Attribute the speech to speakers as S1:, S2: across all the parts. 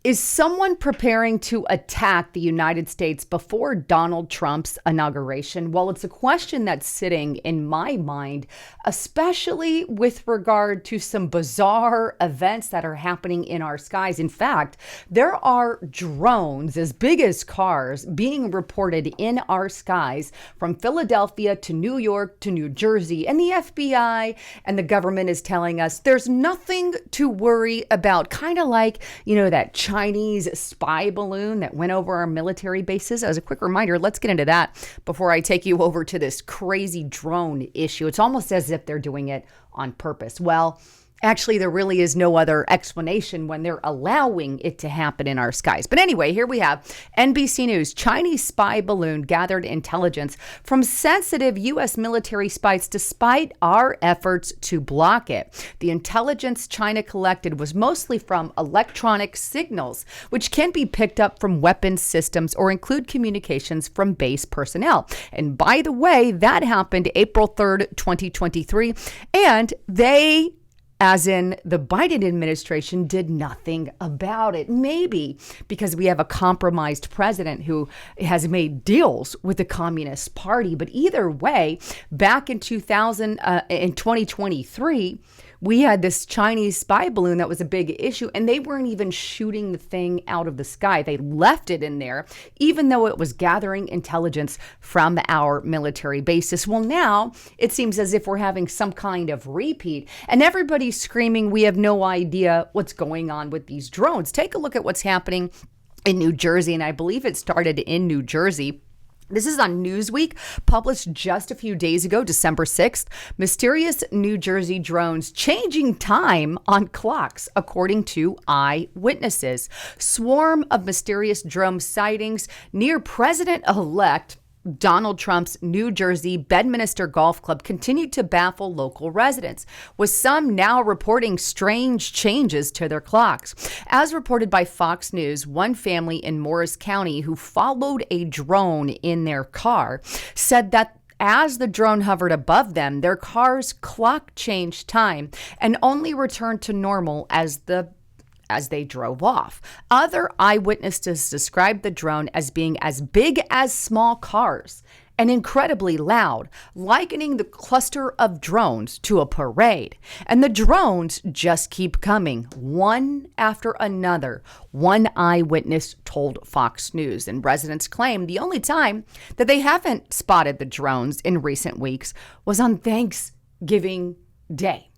S1: Is someone preparing to attack the United States before Donald Trump's inauguration? Well, it's a question that's sitting in my mind, especially with regard to some bizarre events that are happening in our skies. In fact, there are drones as big as cars being reported in our skies from Philadelphia to New York to New Jersey. And the FBI and the government is telling us there's nothing to worry about, kind of like, that Chinese spy balloon that went over our military bases. As a quick reminder, let's get into that before I take you over to this crazy drone issue. It's almost as if they're doing it on purpose. Well, actually, there really is no other explanation when they're allowing it to happen in our skies. But anyway, here we have NBC News. Chinese spy balloon gathered intelligence from sensitive U.S. military spies despite our efforts to block it. The intelligence China collected was mostly from electronic signals, which can be picked up from weapons systems or include communications from base personnel. And by the way, that happened April 3rd, 2023, and as in the Biden administration, did nothing about it. Maybe because we have a compromised president who has made deals with the Communist Party. But either way, back in 2023, we had this Chinese spy balloon that was a big issue, and they weren't even shooting the thing out of the sky. They left it in there, even though it was gathering intelligence from our military bases. Well, now it seems as if we're having some kind of repeat, and everybody's screaming, we have no idea what's going on with these drones. Take a look at what's happening in New Jersey, and I believe it started in New Jersey. This is on Newsweek, published just a few days ago, December 6th. Mysterious New Jersey drones changing time on clocks, according to eyewitnesses. Swarm of mysterious drone sightings near President-elect Donald Trump's New Jersey Bedminster Golf Club continued to baffle local residents, with some now reporting strange changes to their clocks. As reported by Fox News, one family in Morris County who followed a drone in their car said that as the drone hovered above them, their car's clock changed time and only returned to normal as they drove off. Other eyewitnesses described the drone as being as big as small cars and incredibly loud, likening the cluster of drones to a parade. And the drones just keep coming, one after another, one eyewitness told Fox News. And residents claim the only time that they haven't spotted the drones in recent weeks was on Thanksgiving Day.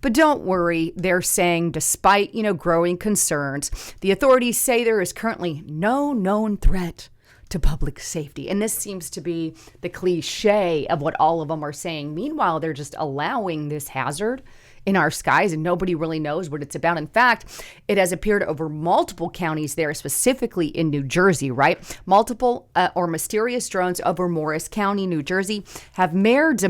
S1: But don't worry, they're saying despite, growing concerns, the authorities say there is currently no known threat to public safety. And this seems to be the cliche of what all of them are saying. Meanwhile, they're just allowing this hazard in our skies and nobody really knows what it's about. In fact, it has appeared over multiple counties there, specifically in New Jersey, right? Multiple or mysterious drones over Morris County, New Jersey, have mayors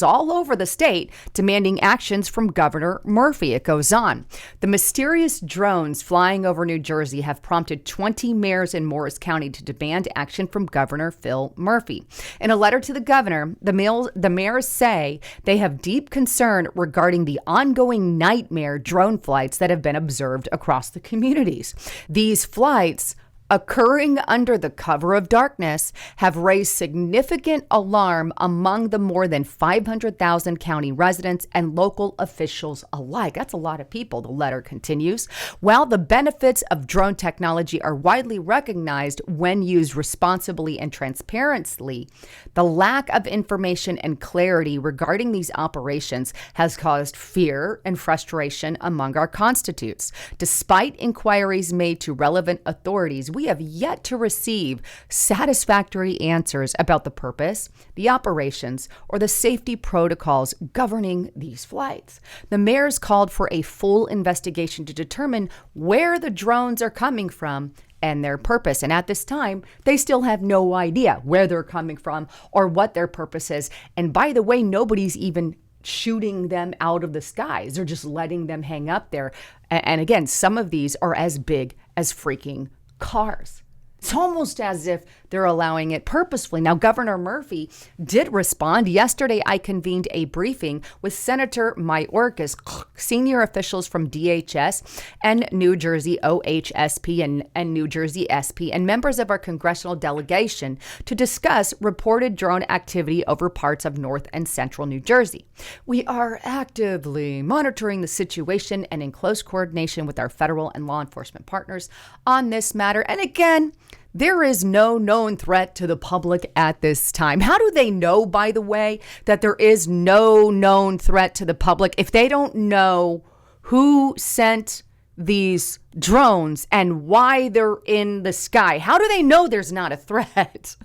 S1: all over the state demanding actions from Governor Murphy. It goes on. The mysterious drones flying over New Jersey have prompted 20 mayors in Morris County to demand action from Governor Phil Murphy. In a letter to the governor, the mayors say they have deep concern regarding the ongoing nightmare drone flights that have been observed across the communities. These flights, occurring under the cover of darkness, have raised significant alarm among the more than 500,000 county residents and local officials alike. That's a lot of people, the letter continues. While the benefits of drone technology are widely recognized when used responsibly and transparently, the lack of information and clarity regarding these operations has caused fear and frustration among our constituents. Despite inquiries made to relevant authorities, we have yet to receive satisfactory answers about the purpose, the operations, or the safety protocols governing these flights. The mayors called for a full investigation to determine where the drones are coming from and their purpose. And at this time, they still have no idea where they're coming from or what their purpose is. And by the way, nobody's even shooting them out of the skies. They're just letting them hang up there. And again, some of these are as big as freaking cars. It's almost as if they're allowing it purposefully. Now, Governor Murphy did respond. Yesterday, I convened a briefing with Senator Mayorkas, senior officials from DHS and New Jersey OHSP and New Jersey SP, and members of our congressional delegation to discuss reported drone activity over parts of North and Central New Jersey. We are actively monitoring the situation and in close coordination with our federal and law enforcement partners on this matter. And again, there is no known threat to the public at this time. How do they know, by the way, that there is no known threat to the public if they don't know who sent these drones and why they're in the sky? How do they know there's not a threat?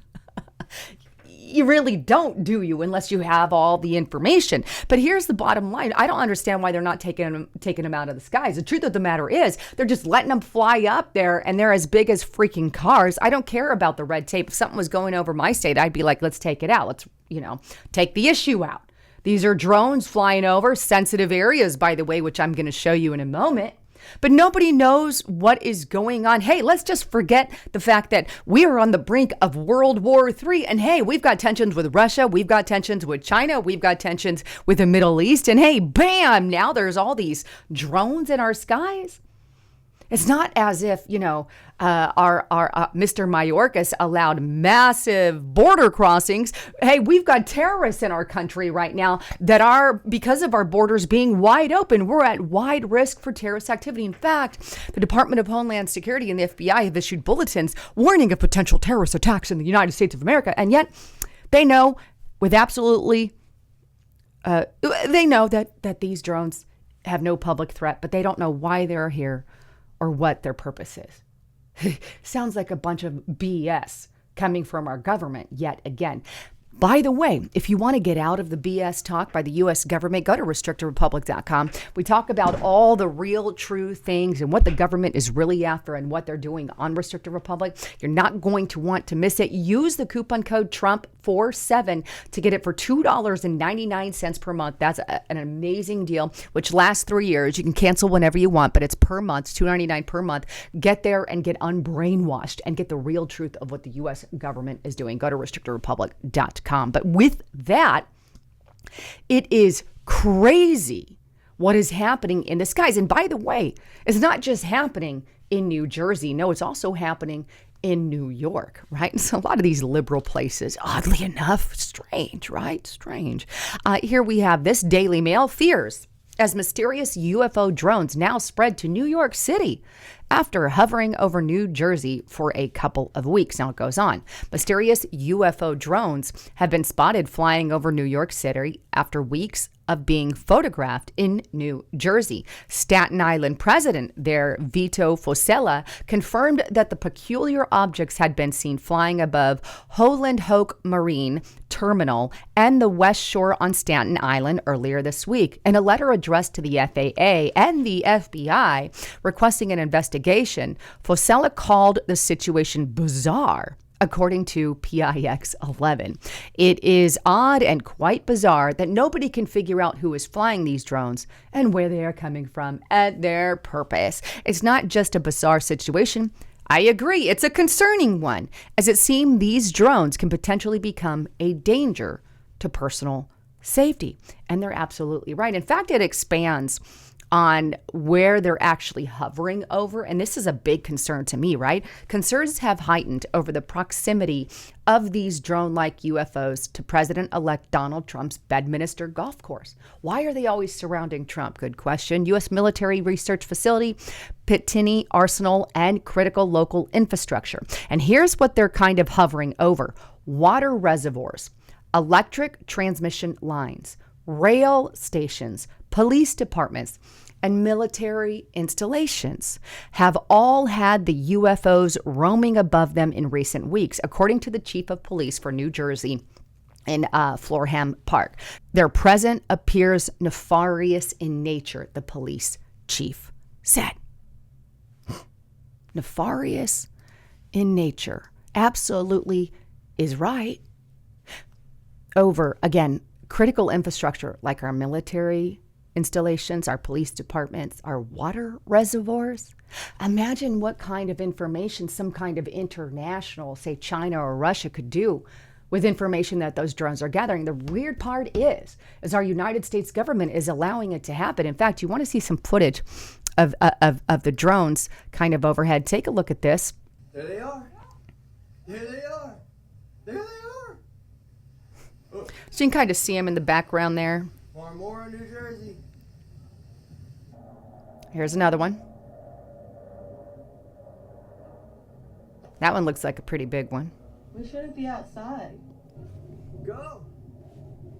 S1: You really don't, do you, unless you have all the information. But here's the bottom line. I don't understand why they're not taking them out of the skies. The truth of the matter is they're just letting them fly up there, and they're as big as freaking cars. I don't care about the red tape. If something was going over my state, I'd be like, let's take it out. Let's, take the issue out. These are drones flying over sensitive areas, by the way, which I'm going to show you in a moment. But nobody knows what is going on. Hey, let's just forget the fact that we are on the brink of World War III. And hey, we've got tensions with Russia. We've got tensions with China. We've got tensions with the Middle East. And hey, bam, now there's all these drones in our skies. It's not as if, our Mr. Mayorkas allowed massive border crossings. Hey, we've got terrorists in our country right now that are, because of our borders being wide open, we're at wide risk for terrorist activity. In fact, the Department of Homeland Security and the FBI have issued bulletins warning of potential terrorist attacks in the United States of America. And yet they know with absolutely, they know that these drones have no public threat, but they don't know why they're here or what their purpose is. Sounds like a bunch of BS coming from our government yet again. By the way, if you want to get out of the BS talk by the U.S. government, go to restrictedrepublic.com. We talk about all the real true things and what the government is really after and what they're doing on Restricted Republic. You're not going to want to miss it. Use the coupon code TRUMP47 to get it for $2.99 per month. That's an amazing deal, which lasts 3 years. You can cancel whenever you want, but it's per month. It's $2.99 per month. Get there and get unbrainwashed and get the real truth of what the U.S. government is doing. Go to restrictedrepublic.com. But with that, it is crazy what is happening in the skies. And by the way, it's not just happening in New Jersey. No, it's also happening in New York, right? And so a lot of these liberal places, oddly enough, strange, right? Strange. Here we have this Daily Mail fears as mysterious UFO drones now spread to New York City after hovering over New Jersey for a couple of weeks. Now it goes on. Mysterious UFO drones have been spotted flying over New York City after weeks of being photographed in New Jersey. Staten Island president there, Vito Fossella, confirmed that the peculiar objects had been seen flying above Holland Hoek Marine Terminal and the West Shore on Staten Island earlier this week. In a letter addressed to the FAA and the FBI requesting an investigation, Fossella called the situation bizarre. According to PIX 11, it is odd and quite bizarre that nobody can figure out who is flying these drones and where they are coming from and their purpose. It's not just a bizarre situation. I agree, it's a concerning one, as it seems these drones can potentially become a danger to personal safety. And they're absolutely right. In fact, it expands on where they're actually hovering over. And this is a big concern to me, right? Concerns have heightened over the proximity of these drone-like UFOs to President-elect Donald Trump's Bedminster golf course. Why are they always surrounding Trump? Good question. U.S. military research facility, Pittini Arsenal, and critical local infrastructure. And here's what they're kind of hovering over. Water reservoirs, electric transmission lines, rail stations, police departments, and military installations have all had the UFOs roaming above them in recent weeks, according to the chief of police for New Jersey in Florham Park. Their presence appears nefarious in nature, the police chief said. Nefarious in nature. Absolutely is right. Over, again, critical infrastructure like our military installations, our police departments, our water reservoirs. Imagine what kind of information some kind of international, say China or Russia, could do with information that those drones are gathering. The weird part is our United States government is allowing it to happen. In fact, you want to see some footage of the drones kind of overhead. Take a look at this.
S2: There they are. There they are. There they are. Oh.
S1: So you can kind of see them in the background there.
S2: Farmora, New Jersey.
S1: Here's another one. That one looks like a pretty big one.
S3: We shouldn't be outside.
S2: Go.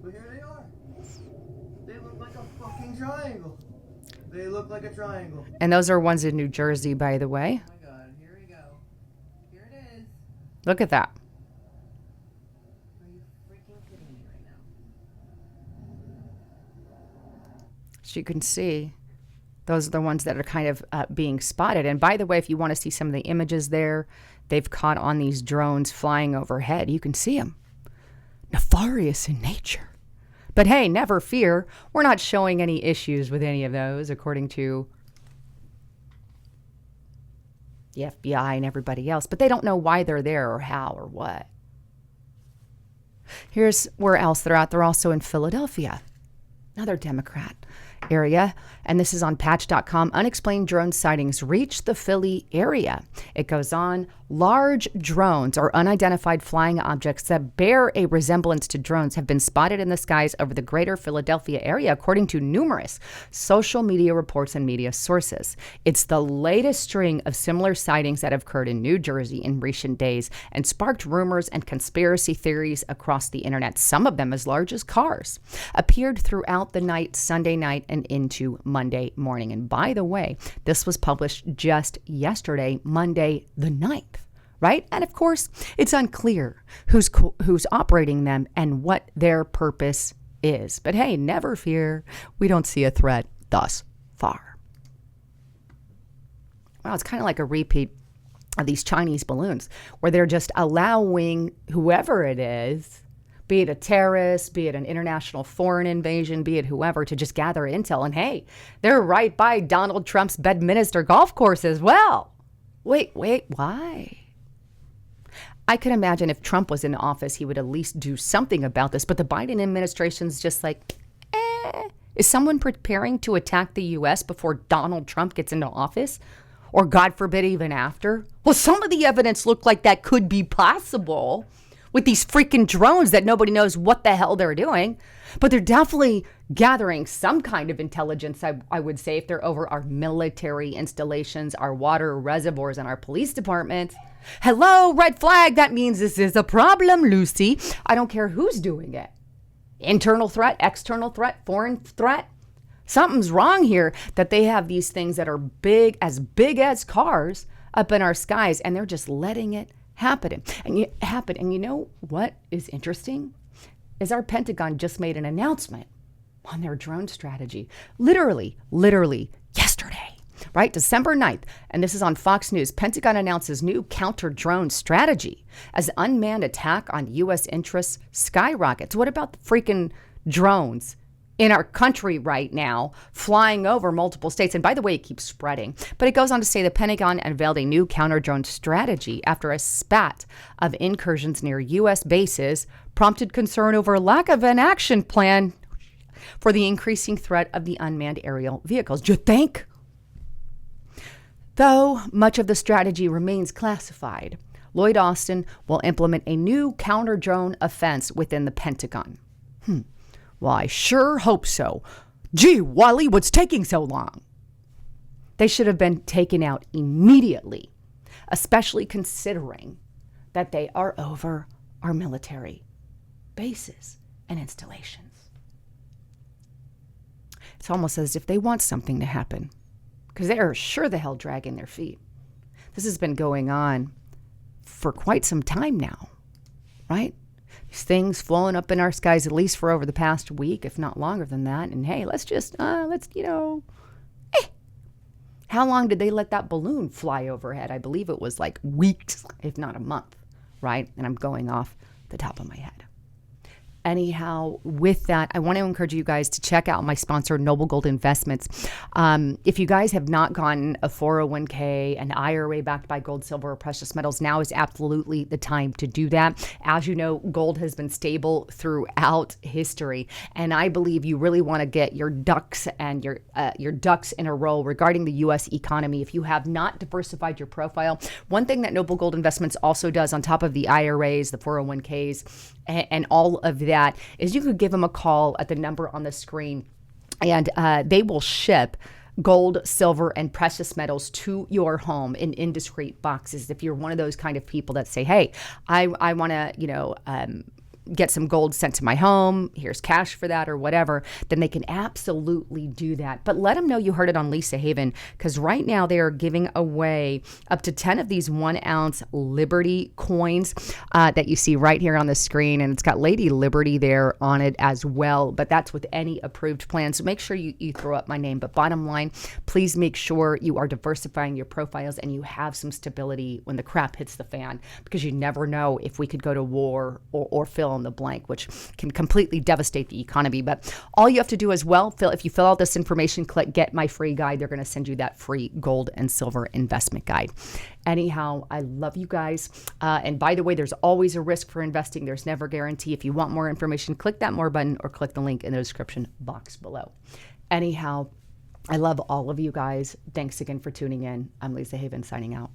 S2: But here they are. They look like a fucking triangle. They look like a triangle.
S1: And those are ones in New Jersey, by the way.
S3: Oh my God, here we go. Here it is.
S1: Look at that.
S3: Are you freaking kidding me right now?
S1: So you can see, those are the ones that are kind of being spotted. And by the way, if you want to see some of the images there, they've caught on these drones flying overhead. You can see them. Nefarious in nature. But hey, never fear. We're not showing any issues with any of those, according to the FBI and everybody else. But they don't know why they're there or how or what. Here's where else they're at. They're also in Philadelphia, another Democrat area. And this is on patch.com. Unexplained drone sightings reach the Philly area. It goes on. Large drones or unidentified flying objects that bear a resemblance to drones have been spotted in the skies over the greater Philadelphia area, according to numerous social media reports and media sources. It's the latest string of similar sightings that have occurred in New Jersey in recent days and sparked rumors and conspiracy theories across the internet. Some of them as large as cars appeared throughout the night, Sunday night, and into Monday morning. And by the way, this was published just yesterday, Monday the 9th. Right? And of course, it's unclear who's operating them and what their purpose is. But hey, never fear. We don't see a threat thus far. Wow, it's kind of like a repeat of these Chinese balloons where they're just allowing whoever it is, be it a terrorist, be it an international foreign invasion, be it whoever, to just gather intel. And hey, they're right by Donald Trump's Bedminster golf course as well. Wait, why? I could imagine if Trump was in office, he would at least do something about this. But the Biden administration's just like, Is someone preparing to attack the U.S. before Donald Trump gets into office? Or God forbid, even after? Well, some of the evidence looked like that could be possible with these freaking drones that nobody knows what the hell they're doing. But they're definitely gathering some kind of intelligence, I would say, if they're over our military installations, our water reservoirs, and our police departments. Hello, red flag. That means this is a problem, Lucy. I don't care who's doing it. Internal threat, external threat, foreign threat. Something's wrong here that they have these things that are big as cars up in our skies, and they're just letting it happen. And you know what is interesting? Is our Pentagon just made an announcement on their drone strategy. Literally yesterday. Right? December 9th, and this is on Fox News. Pentagon announces new counter-drone strategy as unmanned attack on U.S. interests skyrockets. What about the freaking drones in our country right now flying over multiple states? And by the way, it keeps spreading. But it goes on to say the Pentagon unveiled a new counter-drone strategy after a spat of incursions near U.S. bases prompted concern over lack of an action plan for the increasing threat of the unmanned aerial vehicles. Do you think? Though much of the strategy remains classified, Lloyd Austin will implement a new counter-drone offense within the Pentagon. Well, I sure hope so. Gee, Wally, what's taking so long? They should have been taken out immediately, especially considering that they are over our military bases and installations. It's almost as if they want something to happen, because they are sure the hell dragging their feet. This has been going on for quite some time now, right? These things flowing up in our skies, at least for over the past week, if not longer than that. And hey, how long did they let that balloon fly overhead? I believe it was like weeks, if not a month, right? And I'm going off the top of my head. Anyhow, with that, I want to encourage you guys to check out my sponsor, Noble Gold Investments. If you guys have not gotten a 401k, an IRA backed by gold, silver, or precious metals, now is absolutely the time to do that. As you know, gold has been stable throughout history, and I believe you really want to get your ducks and your ducks in a row regarding the U.S. economy. If you have not diversified your profile, one thing that Noble Gold Investments also does on top of the IRAs, the 401ks, and all of that is you could give them a call at the number on the screen, and they will ship gold, silver, and precious metals to your home in indiscreet boxes. If you're one of those kind of people that say, hey, I want to, get some gold sent to my home, here's cash for that or whatever, then they can absolutely do that. But let them know you heard it on Lisa Haven, because right now they are giving away up to 10 of these 1 ounce Liberty coins that you see right here on the screen. And it's got Lady Liberty there on it as well, but that's with any approved plan. So make sure you throw up my name. But bottom line, please make sure you are diversifying your profiles and you have some stability when the crap hits the fan, because you never know if we could go to war or fill in the blank, which can completely devastate the economy. But all you have to do as well, if you fill out this information, click get my free guide. They're going to send you that free gold and silver investment guide. Anyhow, I love you guys. And by the way, there's always a risk for investing. There's never a guarantee. If you want more information, click that more button or click the link in the description box below. Anyhow, I love all of you guys. Thanks again for tuning in. I'm Lisa Haven signing out.